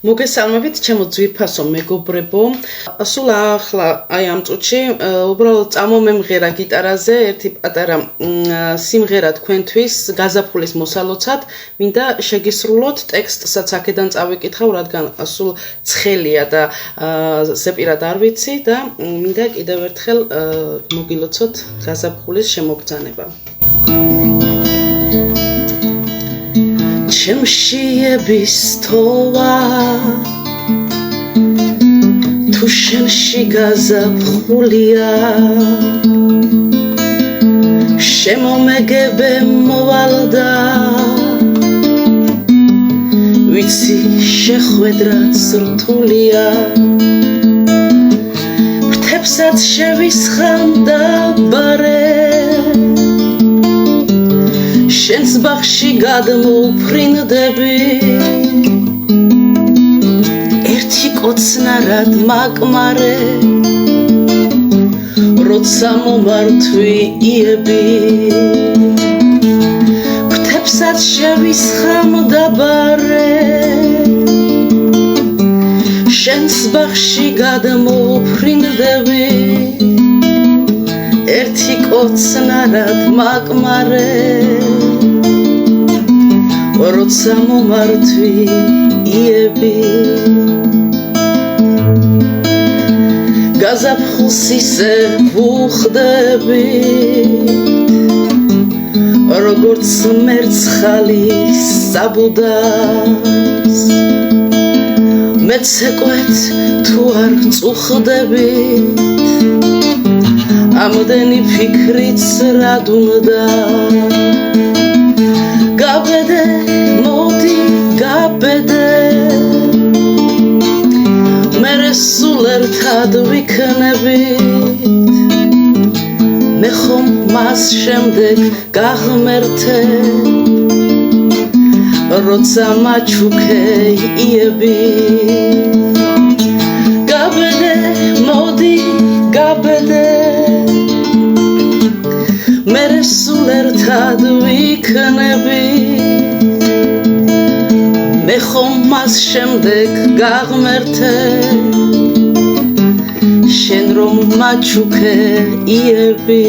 მოგესალმებით, ჩემო ძვირფასო მეგობრებო. სულ ახლა აი ამ წუთში უბრალოდ წამომემღერა გიტარაზე ერთი პატარა სიმღერა თქვენთვის გაზაფხულის მოსალოცად. მინდა შეგისრულოთ ტექსტსაც აქედან წავიკითხავ, რადგან სულ ცხელია და ზეპირად არ ვიცი და მინდა კიდევ ერთხელ მოგილოცოთ გაზაფხულის შემოგზანება. შემშიების თოვა თუ შენში გაზაფხულია შემომეგებე მოვალდა ვიცი შეხვედრაც რთულია ფრთებსაც შევისხამდა ბარე შენს ბაღში გადმოვფრინდები ერთი კოცნარად მაკმარე როცა მომართვიები ფრთებსაც შევისხამდა ბარე შენს ბაღში გადმოვფრინდები ერთი კოცნარად მაკმარე როცა მომართვიები გაზაფხულს ისე ვუხდები როგორც მერცხალი საბუდას მეც ეკვეთ თუ არ წუხდები ამდენი ფიქრიც რად უნდა გაბედე მოდი გაბედე მერე სულ ერთად ვიქნებით მე ხომ მას შემდეგ გაღმერთე როცა მაჩუქეიები გაბედე მოდი გაბედე მერე სულ ერთად ვიქნებით მე ხომ მას შემდეგ გაღმერთე შენ რომ მაჩუქეიები